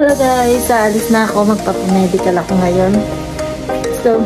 Hello guys, aalis na ako. Magpapamedical ako ngayon. So,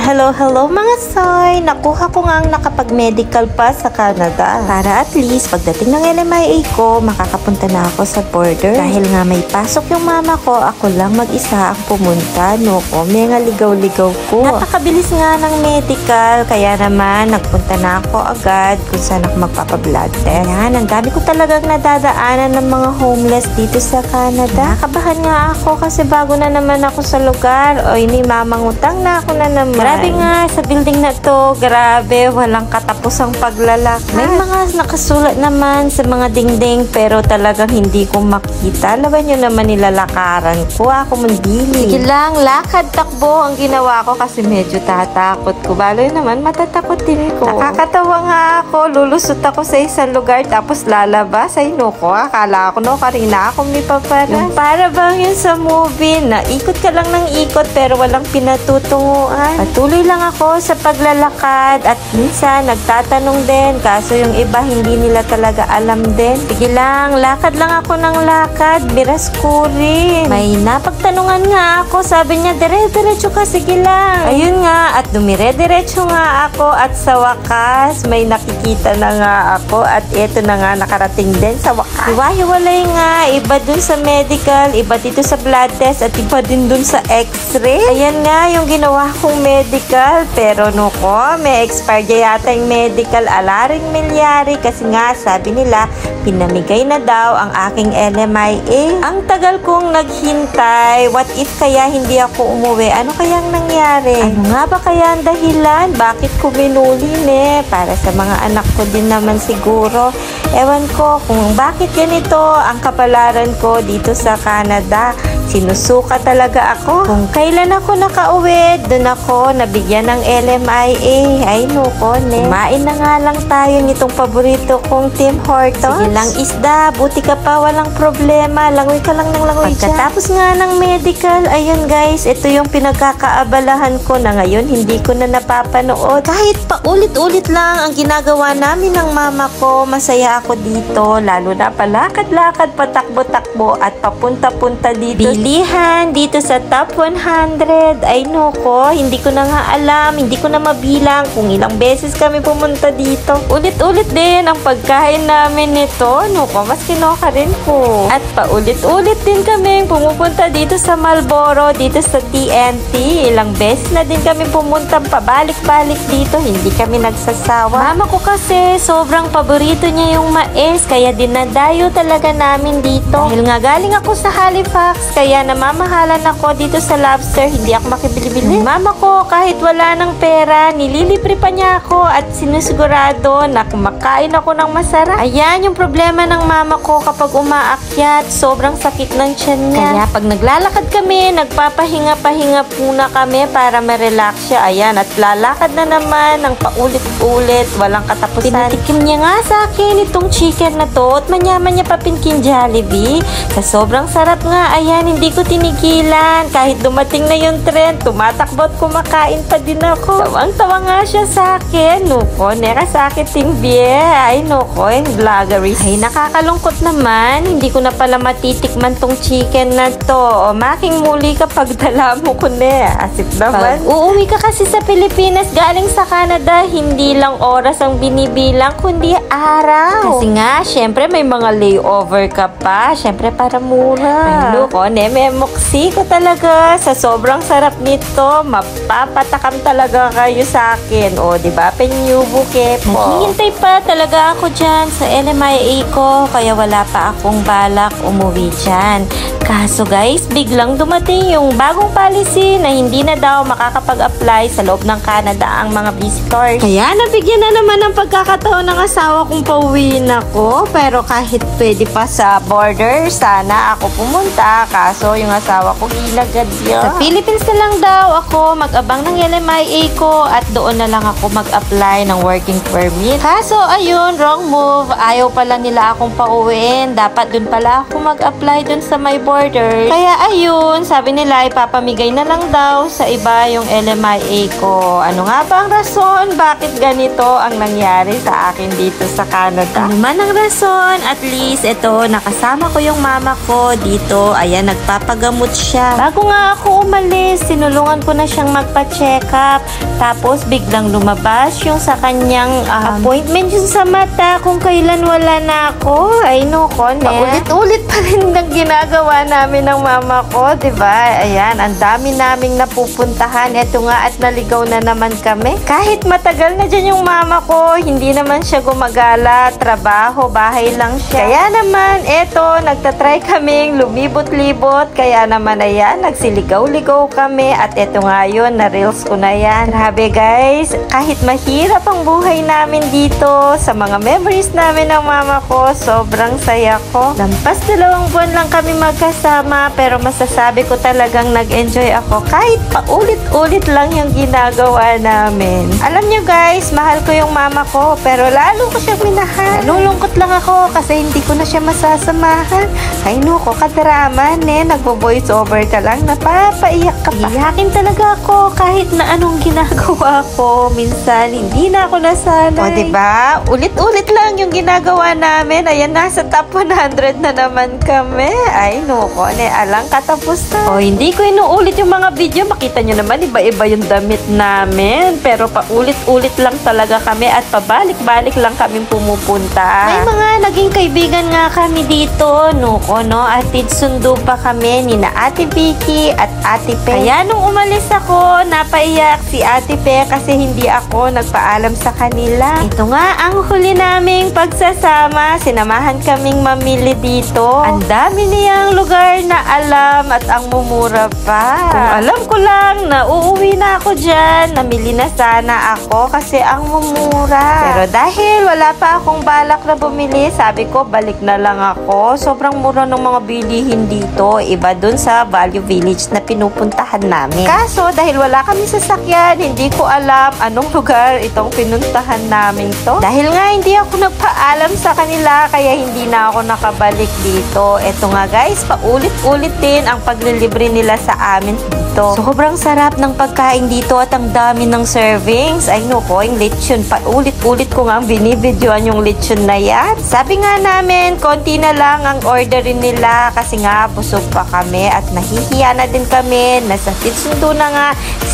Hello mga soy! Nakuha ko nga ang nakapag-medical pa sa Canada. Para at least, pagdating ng LMIA ko, makakapunta na ako sa border. Dahil nga may pasok yung mama ko, ako lang mag-isa ang pumunta. No ko, may nga ligaw-ligaw ko. Napakabilis nga ng medical, kaya naman nagpunta na ako agad kung saan ako magpapablood test. Yan, ang dami ko talagang nadadaanan ng mga homeless dito sa Canada. Nakabahan nga ako kasi bago na naman ako sa lugar. O ini mamangutang na ako na naman. Grabe nga, sa building na to, grabe, walang katapusang paglalakad. May mga nakasulat naman sa mga dingding, pero talagang hindi ko makita. Laban nyo naman nilalakaran ko, ako mundili. Sige lang, lakad, takbo ang ginawa ko kasi medyo tatakot ko. Baloy naman, matatakot din ko. Nakakatawa nga ako, lulusot ako sa isang lugar, tapos lalabas. Ay, no ko, akala ko, no, karina ako may papara. Yung para bang yun sa movie, na ikot ka lang ng ikot, pero walang pinatutunguan. Patuloy lang ako sa paglalakad at minsan nagtatanong din kaso yung iba hindi nila talaga alam din. Sige lang, lakad lang ako ng lakad, biras ko rin. May napagtanungan nga ako, sabi niya dire-diretso ka, sige lang. Ayun nga, at dumire-diretso nga ako at sa wakas may nakikita na nga ako at eto na nga nakarating din sa wakas. Hiwa-hiwalay nga, iba dun sa medical, iba dito sa blood test at iba din dun sa x-ray. Ayan nga yung ginawa kong medical, pero no ko, may expired yata yung medical, alaring milyari kasi nga sabi nila pinamigay na daw ang aking LMIA. Ang tagal kong naghintay, what if kaya hindi ako umuwi? Ano kayang nangyari? Ano nga ba kaya ang dahilan? Bakit ko binulin Para sa mga anak ko din naman siguro. Ewan ko kung bakit ganito ang kapalaran ko dito sa Canada. Sinusuka talaga ako. Kung kailan ako nakauwi, doon ako nabigyan ng LMIA. Ay, no ko, Kumain na nga lang tayo nitong paborito kong Tim Hortons. Sige lang, isda. Buti ka pa, walang problema. Langoy ka lang ng langoy dyan. Pagkatapos nga ng medical, ayun guys, ito yung pinagkakaabalahan ko na ngayon hindi ko na napapanood. Kahit paulit-ulit lang ang ginagawa namin ng mama ko, masaya ako dito. Lalo na palakad-lakad, patakbo-takbo at papunta-punta dito. Bilihan dito sa top 100. Ay no ko, hindi ko na nga alam, hindi ko na mabilang kung ilang beses kami pumunta dito. Ulit-ulit din ang pagkain namin nito. No ko, mas kinoka rin ko. At paulit-ulit din kami pumupunta dito sa Marlboro, dito sa TNT. Ilang beses na din kami pumunta pabalik-balik dito. Hindi kami nagsasawa. Mama ko kasi sobrang paborito niya yung mais, kaya dinadayo talaga namin dito. Dahil nga galing ako sa Halifax, kaya namamahalan ako dito sa lobster, hindi ako makibili-bili. Mama ko, kahit wala ng pera, nililibre pa niya ako at sinusigurado na kumakain ako ng masarap. Ayan yung problema ng mama ko kapag umaakyat, sobrang sakit ng tiyan niya. Kaya pag naglalakad kami, nagpapahinga-pahinga muna kami para ma-relax siya. Ayan, at lalakad na naman ng paulit-ulit, walang katapusan. Tinitikim niya nga sa akin itong chicken na to at manyaman niya pa pinkin Jollibee. Sa sobrang sarap nga, ayan, hindi ko tinigilan. Kahit dumating na yung trend, tumatakbo at kumakain pa din ako. Tawang-tawa nga siya sa akin. Nuko, nera sa akin tingbie. Ay, nuko, yung vloggeries. Ay, nakakalungkot naman. Hindi ko na pala matitikman tong chicken na to. O, making muli kapag dala mo ko Asip naman. Pag uuwi ka kasi sa Pilipinas, galing sa Canada, hindi lang oras ang binibilang, kundi araw. Kasi nga, syempre may mga layover ka pa. Syempre para mura. Ay, nuko, memoksi ko talaga. Sa sobrang sarap nito, mapapatakam talaga kayo sa akin. O, diba? Penyubo kepo. Naghihintay pa talaga ako dyan sa LMIA ko, kaya wala pa akong balak umuwi dyan. Kaso guys, biglang dumating yung bagong policy na hindi na daw makakapag-apply sa loob ng Canada ang mga visitors. Kaya nabigyan na naman ng pagkakataon ng asawa kong pauwiin ako. Pero kahit pwede pa sa border, sana ako pumunta. Kaso yung asawa ko ginagad yun. Sa Philippines na lang daw ako mag-abang ng LMIA ko at doon na lang ako mag-apply ng working permit. Kaso ayun, wrong move. Ayaw pala nila akong pauwiin. Dapat doon pala ako mag-apply doon sa my border. Kaya ayun, sabi nila ipapamigay na lang daw sa iba yung LMIA ko. Ano nga ba ang rason? Bakit ganito ang nangyari sa akin dito sa Canada? Ano man ang rason, at least ito, nakasama ko yung mama ko dito. Ayan, nagpapagamot siya. Bago nga ako umalis, sinulungan ko na siyang magpa-check up. Tapos biglang lumabas yung sa kanyang appointment yung sa mata kung kailan wala na ako. Ay no, paulit-ulit pa rin ang ginagawa namin ng mama ko, diba? Ayan, ang dami naming napupuntahan. Eto nga at naligaw na naman kami. Kahit matagal na dyan yung mama ko, hindi naman siya gumagala. Trabaho, bahay lang siya. Kaya naman, eto, nagtatry kaming lumibot-libot. Kaya naman, ayan, nagsiligaw-ligaw kami. At eto nga yun, na-reels ko na yan. Grabe guys, kahit mahirap ang buhay namin dito, sa mga memories namin ng mama ko, sobrang saya ko. Lampas 2 buwan lang kami magkasama, pero masasabi ko talagang nag-enjoy ako kahit paulit-ulit lang yung ginagawa namin. Alam nyo guys, mahal ko yung mama ko, pero lalo ko siyang minahal. Nalulungkot lang ako kasi hindi ko na siya masasamahan. Ay nuko, kadraman nagbo-voice over ka lang, napapaiyak ka pa. Iyakin talaga ako kahit na anong ginagawa ko. Minsan, hindi na ako nasanay. O diba? Ulit-ulit lang yung ginagawa namin. Ayan, nasa top 100 na naman kami. Ay nuko, alang katapusan. O hindi ko inuulit yung mga video. Makita nyo naman, iba-iba yung damit namin. Pero paulit-ulit lang talaga kami at pabalik-balik lang kami pumupunta. May mga naging kaibigan nga kami dito. Nuko, atid sundo pa kami ni na Ate Vicky at Ate Pe. Kaya nung umalis ako, napaiyak si Ate Pe kasi hindi ako nagpaalam sa kanila. Ito nga ang huli naming pagsasama. Sinamahan kaming mamili dito. Ang dami niyang lugar na alam at ang mumura pa. Kung alam ko lang na uuwi na ako dyan, namili na sana ako kasi ang mumura. Pero dahil wala pa akong balak na bumili, sabi ko balik na lang ako. Sobrang mura ng mga bilihin dito. Iba dun sa Value Village na pinupuntahan namin. Kaso dahil wala kami sasakyan, hindi ko alam anong lugar itong pinuntahan namin to. Dahil nga hindi ako nagpaalam sa kanila, kaya hindi na ako nakabalik dito. Eto nga guys, paulit-ulit din ang paglilibre nila sa amin dito. Sobrang sarap ng pagkain dito at ang dami ng servings. Ay no ko, yung lechon. Paulit-ulit ko nga ang binibidyoan yung lechon na yan. Sabi nga namin, konti na lang ang orderin nila kasi nga busog pa kami at nahihiya na din kami. Nasa sundo na nga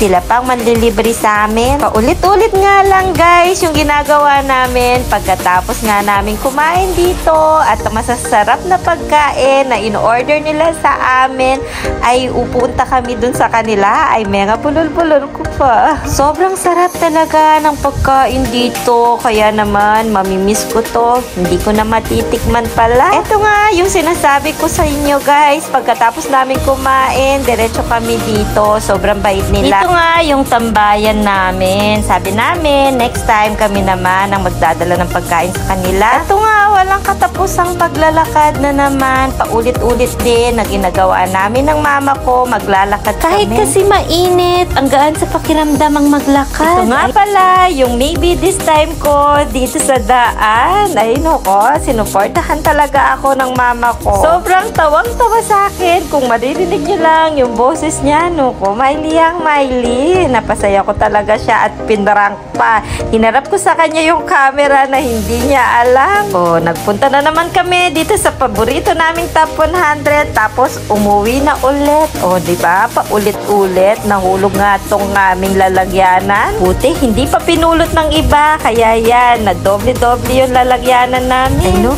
sila pang manlilibre sa amin. Paulit-ulit nga lang guys yung ginagawa namin pagkatapos nga namin kumain dito at masasarap na pagkain na in-order nila sa amin ay upunta kami dun sa kanila ay mega bulol-bulol ko pa. Sobrang sarap talaga ng pagkain dito kaya naman mamimiss ko to. Hindi ko na matitikman pala. Ito nga yung sinasabi ko sa inyo guys, pagkatapos namin kumain, diretso kami dito. Sobrang bait nila. Ito nga yung tambayan namin. Sabi namin, next time kami naman ang magdadala ng pagkain sa kanila. Ito nga, walang katapusang paglalakad na naman. Paulit-ulit din na ginagawa namin ng mama ko. Maglalakad kahit kami. Kasi mainit, ang gaan sa pakiramdam ang maglakad. Ito nga pala, yung maybe this time ko dito sa daan. Ay nako, sinuportahan talaga ako ng mama ko. Sobrang tawang-tawa sa akin. Kung maririnig nyo lang yung boses niya, nako, Mayliyang Miley. Napasaya ko talaga siya at pinrank pa. Hinarap ko sa kanya yung camera na hindi niya alam. O, nagpunta na naman kami dito sa paborito naming top 100. Tapos, umuwi na ulit. O, diba? Paulit-ulit. Nahulog nga tong aming lalagyanan. Buti, hindi pa pinulot ng iba. Kaya yan, na doble-doble yung lalagyanan namin. Ay, no,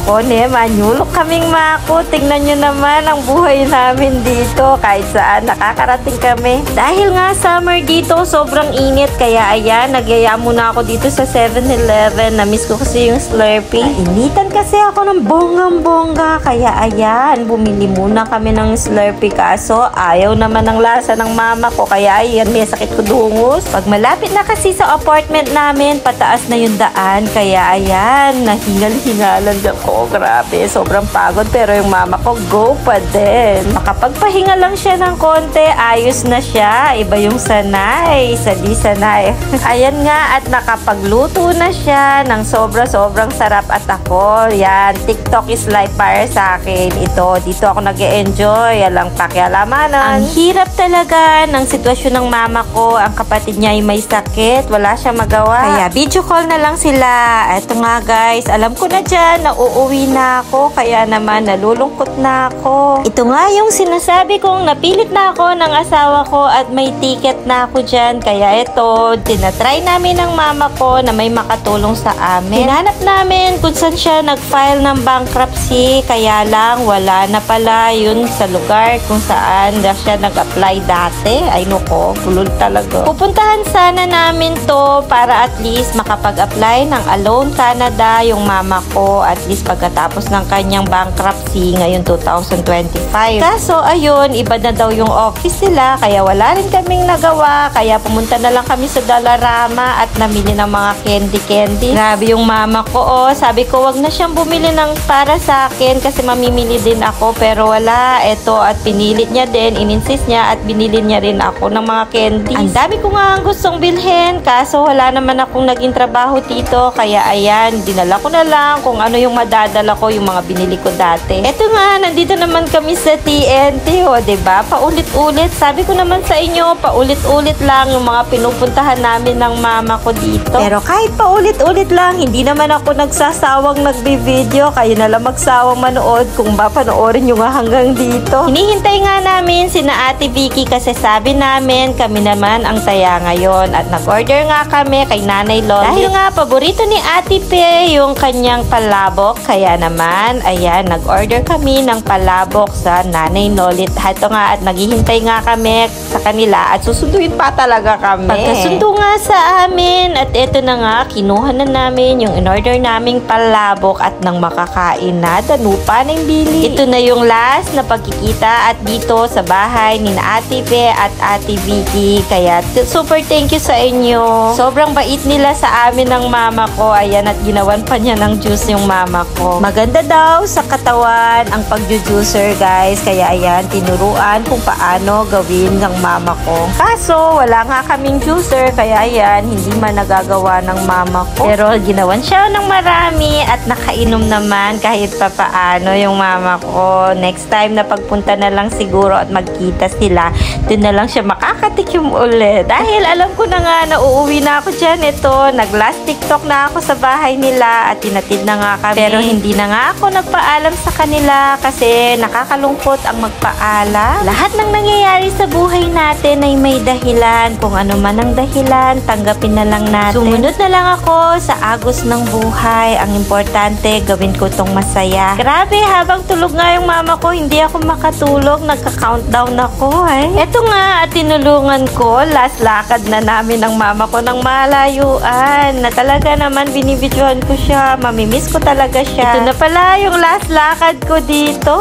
manyulok kaming mako. Tingnan nyo naman ang buhay namin dito. Kahit saan, nakakarating kami. Dahil nga summer dito, sobrang init. Kaya ayan, nagyaya muna ako dito sa 7-Eleven. Na-miss ko kasi yung Slurpee. Initan kasi ako ng bonggang-bongga. Kaya ayan, bumili muna kami ng Slurpee. Kaso, ayaw naman ng lasa ng mama ko. Kaya ayan, may sakit ko dungos. Pag malapit na kasi sa apartment namin, pataas na yung daan. Kaya ayan, nahingal-hingalan ako. Grabe, sobrang pagod. Pero yung mama ko, go pa din. Makapagpahinga lang siya ng konti, ayos na siya. Iba yung sanay. Sadi sanay. Ayan nga, at nakapagluto na siya ng sobrang sarap. At ako, yan, TikTok is life para sa akin. Ito, dito ako nag-e-enjoy. Alang pakialamanan. Ang hirap talaga ng sitwasyon ng mama ko. Ang kapatid niya ay may sakit. Wala siyang magawa. Kaya video call na lang sila. Ito nga guys, alam ko na dyan na uuwi na ako. Kaya naman, nalulungkot na ako. Ito nga yung sinasabi kong napilit na ako ng asawa ko at may ticket na ako dyan. Kaya ito, tinatry namin ng mama ko na may makatulong sa amin. Hinanap namin kung saan siya nag-file ng bankruptcy. Kaya lang, wala na pala yun sa lugar kung saan siya nag-apply dati. Ay noko, bulol talaga. Pupuntahan sana namin to para at least makapag-apply ng Alone Canada yung mama ko at least pagkatapos ng kanyang bankruptcy ngayon 2025. Kaso ayun, iba na daw yung office nila kaya wala rin kaming nagawa. Kaya pumunta na lang kami sa Dollarama at namili ng mga candy. Grabe yung mama ko, oh. Sabi ko wag na siyang bumili ng para sa akin kasi mamimili din ako pero wala. Eto at pinilit niya din, ininsist niya at binili niya rin ako ng mga candies. Ang dami ko nga ang gustong bilhin kaso wala naman akong naging trabaho dito kaya ayan, dinala ko na lang kung ano yung madadala ko, yung mga binili ko dati. Eto nga, nandito naman kami sa TNT, o diba? Paulit-ulit. Sabi ko naman sa inyo, paulit-ulit lang yung mga pinupuntahan namin ng mama ko dito. Pero kahit paulit-ulit lang, hindi naman ako nagsasawang nagbi-video. Kayo na lang magsawang manood kung ba panoorin nyo nga hanggang dito. Hinihintay nga namin sina Ate Vicky kasi sabi namin kami naman ang taya ngayon at nag-order nga kami kay Nanay Lolit. Dahil nga paborito ni Ate Pe yung kanyang palabok. Kaya naman, ayan, nag-order kami ng palabok sa Nanay Lolit. Ito nga at naghihintay nga kami sa kanila at susunduin pa talaga kami. Pagkasundo nga sa amin at ito na nga, kinuha na namin yung in-order naming palabok at nang makakain na, danupa na yung bili. Ito na yung last na pagkikita at dito sa bahay ni Ate Pe at Ate Vicky. Kaya super thank you sa inyo. Sobrang bait nila sa amin ng mama ko. Ayan, at ginawan pa niya ng juice yung mama ko. Maganda daw sa katawan ang pag-juicer, guys. Kaya ayan, tinuruan kung paano gawin ng mama ko. Kaso, wala nga kaming juicer. Kaya ayan, hindi man nagagawa ng mama ko. Pero ginawan siya ng marami at nakainom naman kahit papaano yung mama ko. Next time na pagpunta na lang siguro at magkita sila, dun na lang siya makakatikim ulit. Dahil alam ko na nga na uuwi na ako dyan. Ito, nag-last TikTok na ako sa bahay nila at tinatid na nga kami. Pero hindi na nga ako nagpaalam sa kanila kasi nakakalungkot ang magpaalam. Lahat ng nangyayari sa buhay natin ay may dahilan. Kung ano man ang dahilan, tanggapin na lang natin. Sumunod na lang ako sa agos ng buhay. Ang importante, gawin ko tong masaya. Grabe, habang tulog nga yung mama ko, hindi ako makatulog. Nagka-countdown ako. Eto nga, at tinulungan ko. Last lakad na namin ng mama ko ng malayuan. Na talaga naman binibidyohan ko siya. Mamimiss ko talaga siya. Ito na pala yung last lakad ko dito.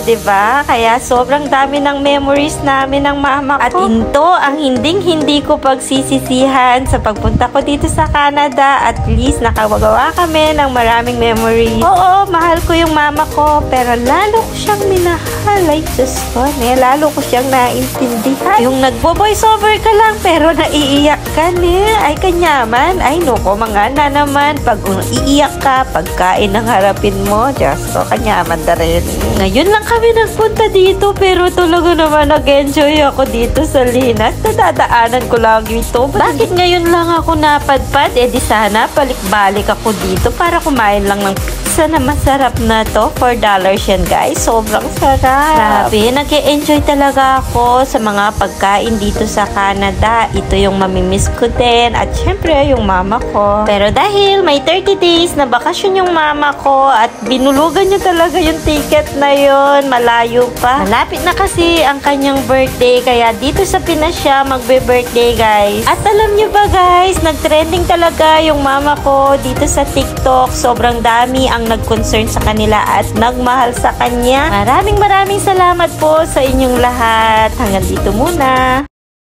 Diba? Kaya sobrang dami ng memories namin ng mama ko. At ito ang hindi ko pagsisisihan sa pagpunta ko dito sa Canada. At least nakagawa kami ng maraming memories. Oo, mahal ko yung mama ko. Pero lalo ko siyang minahal. Ay, Diyos ko. Lalo ko siyang naintindihan. Yung nagbo-voice over ka lang pero naiiyak ka ay kanyaman. Ay, noko, mga na naman. Pag iiyak ka, pagkain ang harapin mo. Diyos ko, kanyaman na rin. Ngayon lang kami nagpunta dito pero talaga naman nag-enjoy ako dito sa Linas. Nadadaanan ko lang ito. Bakit ngayon lang ako napadpad? Eh di sana balik-balik ako dito para kumain lang ng pizza na masarap na to. $4 yan, guys. Sobrang sarap. Grabe, nag-enjoy talaga ako sa mga pagkain dito sa Canada. Ito yung mamimiss ko din. At syempre, yung mama ko. Pero dahil may 30 days na bakasyon yung mama ko at binulugan niya talaga yung ticket na yon, malayo pa. Malapit na kasi ang kanyang birthday. Kaya dito sa Pinas siya magbe-birthday, guys. At alam niyo ba, guys, nag-trending talaga yung mama ko dito sa TikTok. Sobrang dami ang nag-concern sa kanila at nagmahal sa kanya. Maraming salamat po sa inyong lahat. Hanggang dito muna.